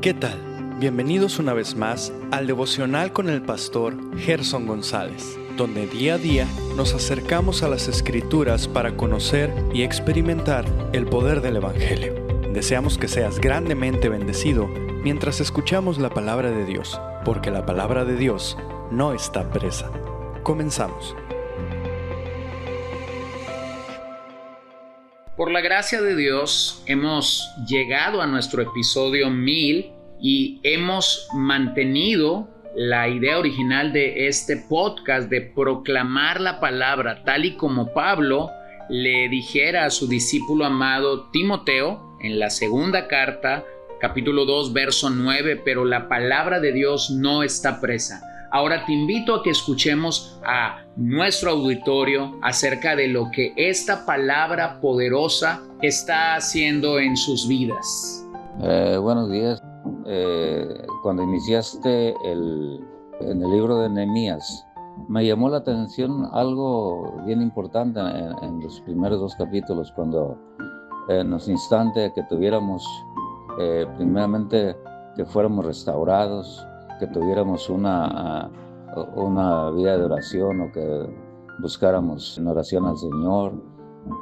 ¿Qué tal? Bienvenidos una vez más al devocional con el pastor Gerson González, donde día a día nos acercamos a las Escrituras para conocer y experimentar el poder del Evangelio. Deseamos que seas grandemente bendecido mientras escuchamos la palabra de Dios, porque la palabra de Dios no está presa. Comenzamos. Por la gracia de Dios hemos llegado a nuestro episodio 1000 y hemos mantenido la idea original de este podcast de proclamar la palabra tal y como Pablo le dijera a su discípulo amado Timoteo en la segunda carta, capítulo 2, verso 9, pero la palabra de Dios no está presa. Ahora te invito a que escuchemos a nuestro auditorio acerca de lo que esta palabra poderosa está haciendo en sus vidas. Buenos días. Cuando iniciaste en el libro de Nehemías, me llamó la atención algo bien importante en los primeros dos capítulos, cuando nos instaste a que tuviéramos, primeramente, que fuéramos restaurados, que tuviéramos una vida de oración, o que buscáramos en oración al Señor,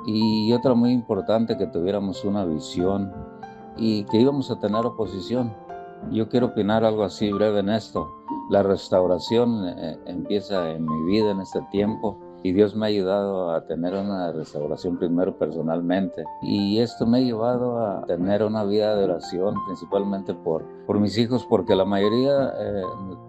y otra muy importante, que tuviéramos una visión y que íbamos a tener oposición. Yo quiero opinar algo así breve en esto. La restauración empieza en mi vida en este tiempo, y Dios me ha ayudado a tener una restauración primero personalmente, y esto me ha llevado a tener una vida de oración principalmente por mis hijos, porque la mayoría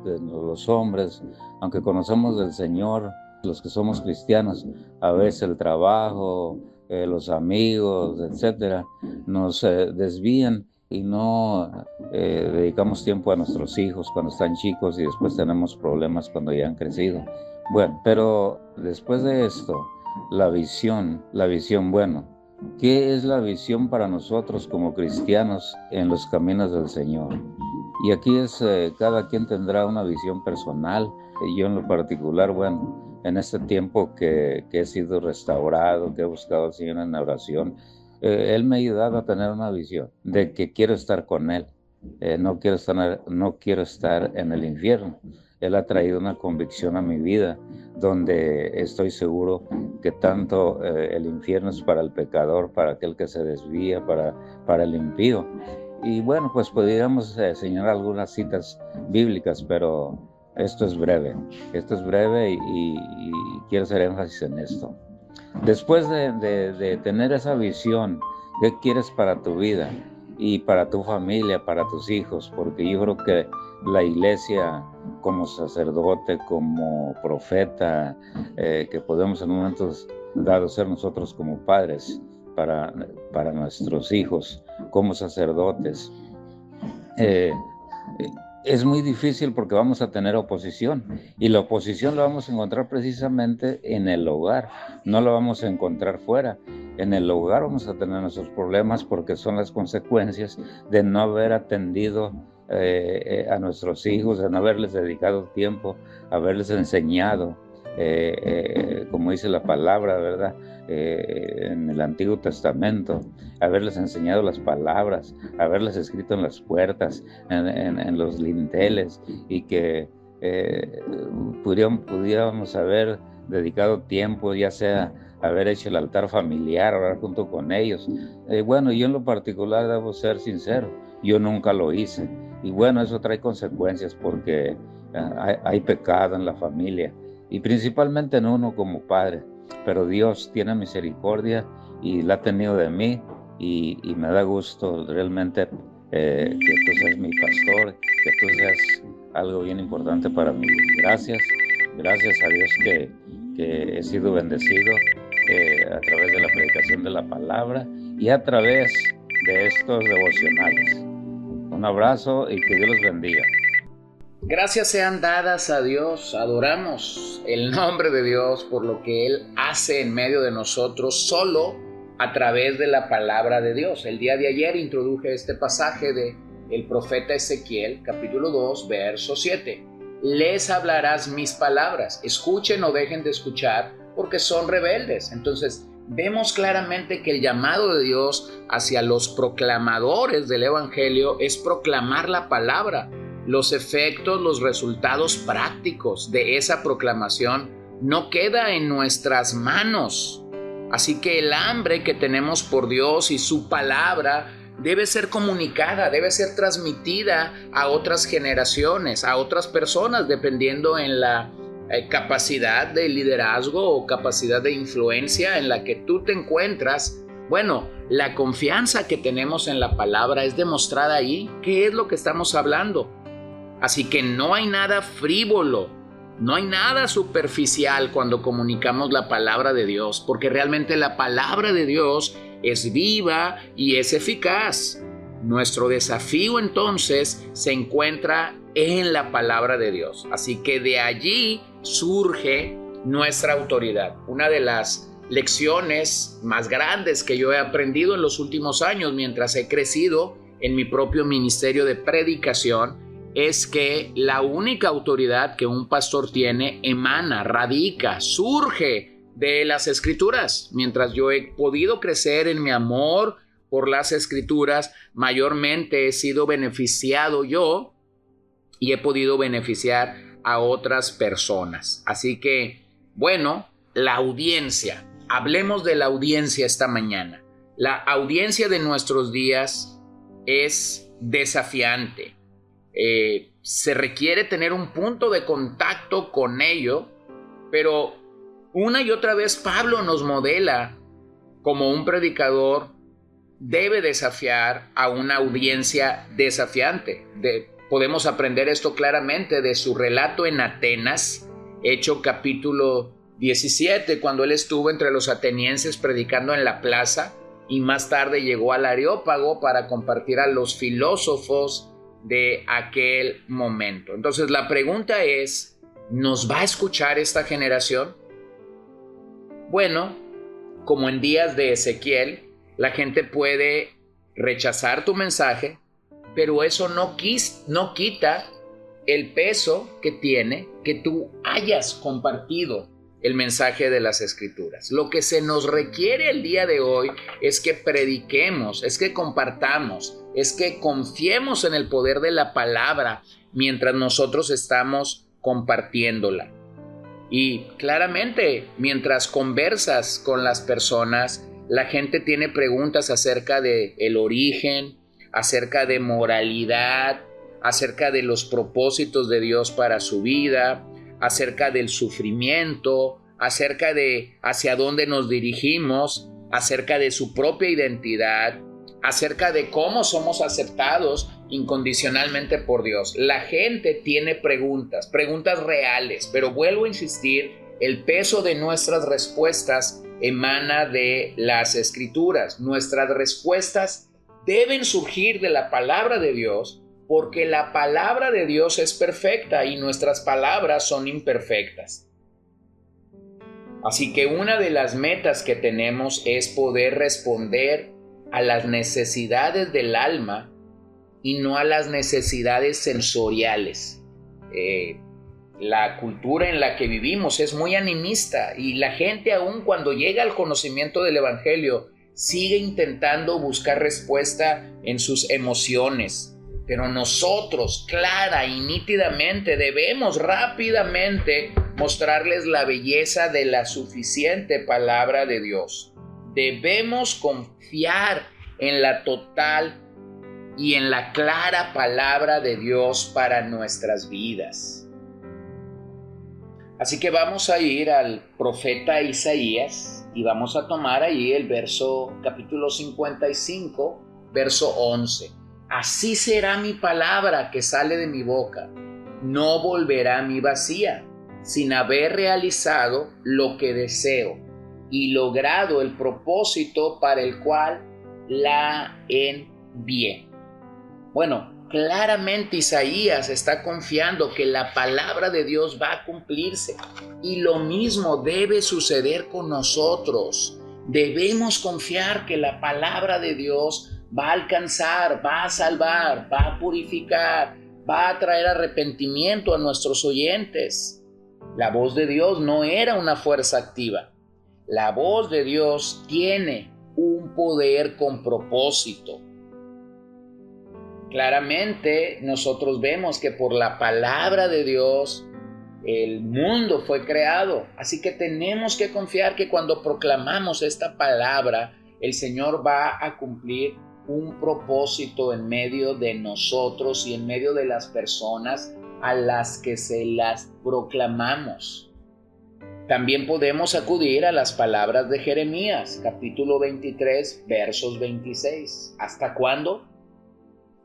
de los hombres, aunque conocemos del Señor, los que somos cristianos, a veces el trabajo, los amigos, etcétera, nos desvían y no dedicamos tiempo a nuestros hijos cuando están chicos, y después tenemos problemas cuando ya han crecido. Bueno, pero después de esto, la visión, bueno, ¿qué es la visión para nosotros como cristianos en los caminos del Señor? Y aquí cada quien tendrá una visión personal. Yo en lo particular, bueno, en este tiempo que he sido restaurado, que he buscado al Señor en la oración, Él me ha ayudado a tener una visión de que quiero estar con Él. No quiero estar en el infierno. Él ha traído una convicción a mi vida, donde estoy seguro que tanto el infierno es para el pecador, para aquel que se desvía, para el impío. Y bueno, pues podríamos señalar algunas citas bíblicas, pero esto es breve y quiero hacer énfasis en esto. Después de tener esa visión, ¿qué quieres para tu vida y para tu familia, para tus hijos? Porque yo creo que la iglesia, como sacerdote, como profeta, que podemos en momentos dados ser nosotros como padres para nuestros hijos, como sacerdotes, es muy difícil porque vamos a tener oposición, y la oposición la vamos a encontrar precisamente en el hogar, no la vamos a encontrar fuera. En el hogar vamos a tener nuestros problemas, porque son las consecuencias de no haber atendido a nuestros hijos, de no haberles dedicado tiempo, haberles enseñado, como dice la palabra, ¿verdad? En el Antiguo Testamento, haberles enseñado las palabras, haberles escrito en las puertas, en los linteles, y que pudiéramos haber dedicado tiempo, ya sea haber hecho el altar familiar, orar junto con ellos. Bueno, yo en lo particular debo ser sincero, yo nunca lo hice, y bueno, eso trae consecuencias, porque hay pecado en la familia, y principalmente en uno como padre. Pero Dios tiene misericordia y la ha tenido de mí, y me da gusto realmente que tú seas mi pastor, que tú seas algo bien importante para mí. Gracias a Dios que he sido bendecido a través de la predicación de la palabra y a través de estos devocionales. Un abrazo y que Dios los bendiga. Gracias sean dadas a Dios, adoramos el nombre de Dios por lo que Él hace en medio de nosotros solo a través de la palabra de Dios. El día de ayer introduje este pasaje de el profeta Ezequiel, capítulo 2, verso 7. Les hablarás mis palabras, escuchen o dejen de escuchar porque son rebeldes. Entonces, vemos claramente que el llamado de Dios hacia los proclamadores del Evangelio es proclamar la palabra. Los efectos, los resultados prácticos de esa proclamación no queda en nuestras manos. Así que el hambre que tenemos por Dios y su palabra debe ser comunicada, debe ser transmitida a otras generaciones, a otras personas, dependiendo en la capacidad de liderazgo o capacidad de influencia en la que tú te encuentras. Bueno, la confianza que tenemos en la palabra es demostrada ahí. ¿Qué es lo que estamos hablando? Así que no hay nada frívolo, no hay nada superficial cuando comunicamos la palabra de Dios, porque realmente la palabra de Dios es viva y es eficaz. Nuestro desafío entonces se encuentra en la palabra de Dios. Así que de allí surge nuestra autoridad. Una de las lecciones más grandes que yo he aprendido en los últimos años mientras he crecido en mi propio ministerio de predicación es que la única autoridad que un pastor tiene emana, radica, surge de las Escrituras. Mientras yo he podido crecer en mi amor por las Escrituras, mayormente he sido beneficiado yo y he podido beneficiar a otras personas. Así que, bueno, la audiencia. Hablemos de la audiencia esta mañana. La audiencia de nuestros días es desafiante. Se requiere tener un punto de contacto con ello, pero una y otra vez Pablo nos modela como un predicador debe desafiar a una audiencia desafiante. Podemos aprender esto claramente de su relato en Atenas, Hechos capítulo 17, cuando él estuvo entre los atenienses predicando en la plaza y más tarde llegó al Areópago para compartir a los filósofos de aquel momento. Entonces la pregunta es, ¿nos va a escuchar esta generación? Bueno, como en días de Ezequiel, la gente puede rechazar tu mensaje, pero eso no quita el peso que tiene que tú hayas compartido el mensaje de las Escrituras. Lo que se nos requiere el día de hoy es que prediquemos, es que compartamos, es que confiemos en el poder de la palabra mientras nosotros estamos compartiéndola. Y claramente, mientras conversas con las personas, la gente tiene preguntas acerca de el origen, acerca de moralidad, acerca de los propósitos de Dios para su vida, acerca del sufrimiento, acerca de hacia dónde nos dirigimos, acerca de su propia identidad, acerca de cómo somos aceptados incondicionalmente por Dios. La gente tiene preguntas reales, pero vuelvo a insistir, el peso de nuestras respuestas emana de las Escrituras. Nuestras respuestas deben surgir de la palabra de Dios, porque la palabra de Dios es perfecta y nuestras palabras son imperfectas. Así que una de las metas que tenemos es poder responder a las necesidades del alma y no a las necesidades sensoriales. La cultura en la que vivimos es muy animista y la gente, aun cuando llega al conocimiento del Evangelio, sigue intentando buscar respuesta en sus emociones. Pero nosotros, clara y nítidamente, debemos rápidamente mostrarles la belleza de la suficiente palabra de Dios. Debemos confiar en la total y en la clara palabra de Dios para nuestras vidas. Así que vamos a ir al profeta Isaías y vamos a tomar ahí el capítulo 55, verso 11. Así será mi palabra que sale de mi boca, no volverá a mí vacía, sin haber realizado lo que deseo y logrado el propósito para el cual la envié. Bueno, claramente Isaías está confiando que la palabra de Dios va a cumplirse y lo mismo debe suceder con nosotros. Debemos confiar que la palabra de Dios va a alcanzar, va a salvar, va a purificar, va a traer arrepentimiento a nuestros oyentes. La voz de Dios no era una fuerza activa. La voz de Dios tiene un poder con propósito. Claramente nosotros vemos que por la palabra de Dios el mundo fue creado, así que tenemos que confiar que cuando proclamamos esta palabra, el Señor va a cumplir un propósito en medio de nosotros y en medio de las personas a las que se las proclamamos. También podemos acudir a las palabras de Jeremías, capítulo 23, versos 26. ¿Hasta cuándo?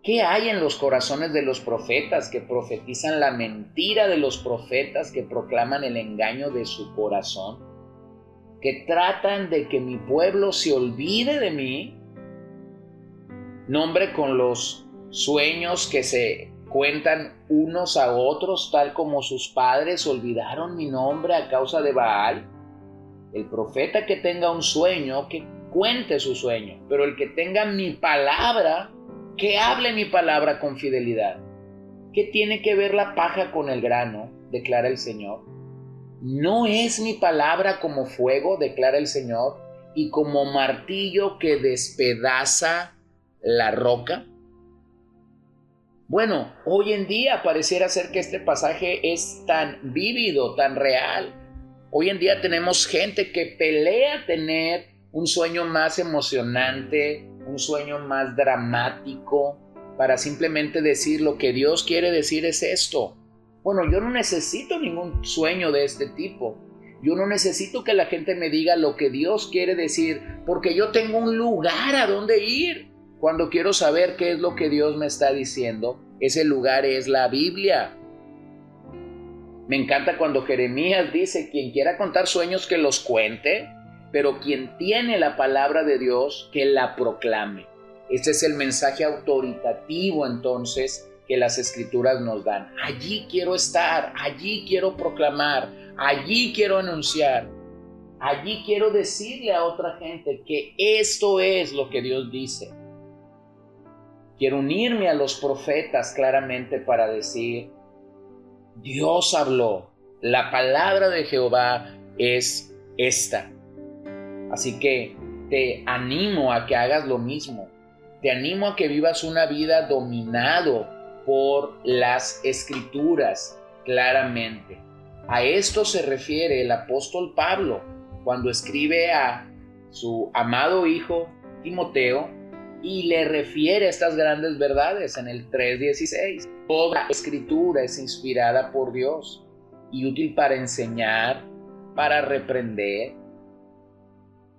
¿Qué hay en los corazones de los profetas que profetizan la mentira de los profetas que proclaman el engaño de su corazón? ¿Que tratan de que mi pueblo se olvide de mí? Nombre con los sueños que se cuentan unos a otros, tal como sus padres olvidaron mi nombre a causa de Baal. El profeta que tenga un sueño, que cuente su sueño, pero el que tenga mi palabra, que hable mi palabra con fidelidad. ¿Qué tiene que ver la paja con el grano?, declara el Señor. ¿No es mi palabra como fuego?, declara el Señor, y como martillo que despedaza la roca. Bueno, hoy en día pareciera ser que este pasaje es tan vívido, tan real. Hoy en día tenemos gente que pelea tener un sueño más emocionante, un sueño más dramático, para simplemente decir lo que Dios quiere decir es esto. Bueno, yo no necesito ningún sueño de este tipo. Yo no necesito que la gente me diga lo que Dios quiere decir, porque yo tengo un lugar a donde ir. Cuando quiero saber qué es lo que Dios me está diciendo, ese lugar es la Biblia. Me encanta cuando Jeremías dice, quien quiera contar sueños que los cuente, pero quien tiene la palabra de Dios, que la proclame. Este es el mensaje autoritativo entonces que las Escrituras nos dan. Allí quiero estar, allí quiero proclamar, allí quiero anunciar, allí quiero decirle a otra gente que esto es lo que Dios dice. Quiero unirme a los profetas claramente para decir, Dios habló, la palabra de Jehová es esta. Así que te animo a que hagas lo mismo. Te animo a que vivas una vida dominado por las Escrituras, claramente. A esto se refiere el apóstol Pablo cuando escribe a su amado hijo Timoteo y le refiere estas grandes verdades en el 3:16. Toda Escritura es inspirada por Dios y útil para enseñar, para reprender,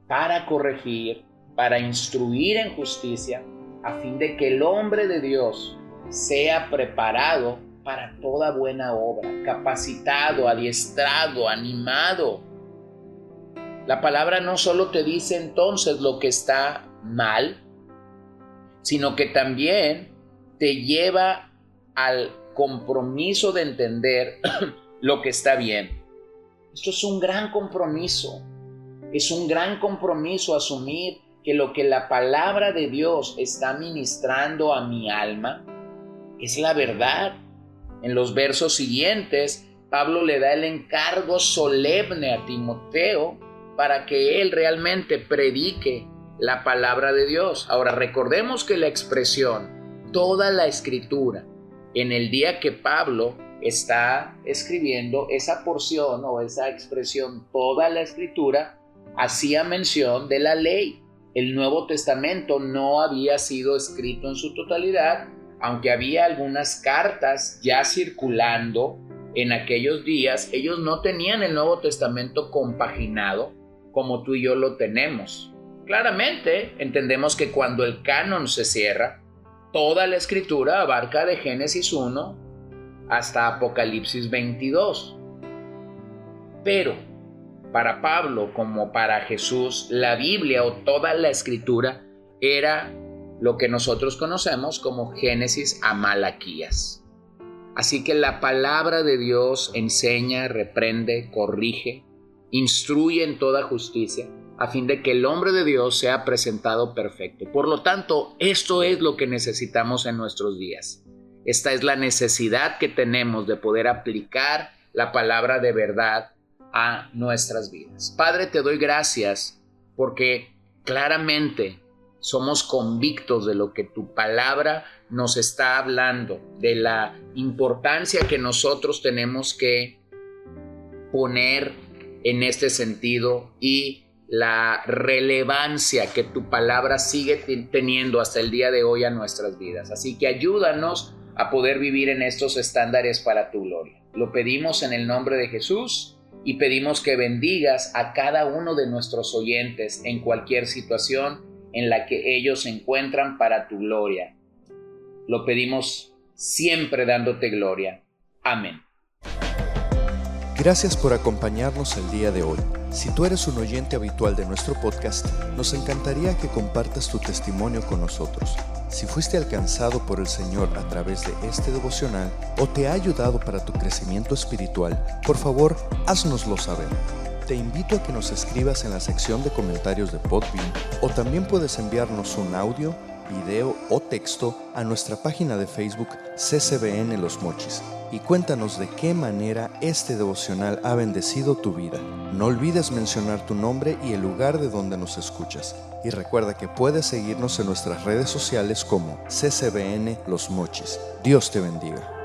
para corregir, para instruir en justicia, a fin de que el hombre de Dios sea preparado para toda buena obra, capacitado, adiestrado, animado. La palabra no solo te dice entonces lo que está mal, sino que también te lleva al compromiso de entender lo que está bien. Esto es un gran compromiso. Es un gran compromiso asumir que lo que la palabra de Dios está ministrando a mi alma es la verdad. En los versos siguientes, Pablo le da el encargo solemne a Timoteo para que él realmente predique la palabra de Dios. Ahora, recordemos que la expresión toda la Escritura, en el día que Pablo está escribiendo esa porción o esa expresión toda la Escritura, hacía mención de la ley. El Nuevo Testamento no había sido escrito en su totalidad, aunque había algunas cartas ya circulando en aquellos días. Ellos no tenían el Nuevo Testamento compaginado como tú y yo lo tenemos. Claramente entendemos que cuando el canon se cierra, toda la Escritura abarca de Génesis 1 hasta Apocalipsis 22. Pero para Pablo como para Jesús, la Biblia o toda la Escritura era lo que nosotros conocemos como Génesis a Malaquías. Así que la palabra de Dios enseña, reprende, corrige, instruye en toda justicia, a fin de que el hombre de Dios sea presentado perfecto. Por lo tanto, esto es lo que necesitamos en nuestros días. Esta es la necesidad que tenemos de poder aplicar la palabra de verdad a nuestras vidas. Padre, te doy gracias porque claramente somos convictos de lo que tu palabra nos está hablando, de la importancia que nosotros tenemos que poner en este sentido y la relevancia que tu palabra sigue teniendo hasta el día de hoy a nuestras vidas. Así que ayúdanos a poder vivir en estos estándares para tu gloria. Lo pedimos en el nombre de Jesús y pedimos que bendigas a cada uno de nuestros oyentes en cualquier situación en la que ellos se encuentran para tu gloria. Lo pedimos siempre dándote gloria. Amén. Gracias por acompañarnos el día de hoy. Si tú eres un oyente habitual de nuestro podcast, nos encantaría que compartas tu testimonio con nosotros. Si fuiste alcanzado por el Señor a través de este devocional o te ha ayudado para tu crecimiento espiritual, por favor, háznoslo saber. Te invito a que nos escribas en la sección de comentarios de Podbean o también puedes enviarnos un audio, video o texto a nuestra página de Facebook CCBN Los Mochis y cuéntanos de qué manera este devocional ha bendecido tu vida. No olvides mencionar tu nombre y el lugar de donde nos escuchas. Y recuerda que puedes seguirnos en nuestras redes sociales como CCBN Los Mochis. Dios te bendiga.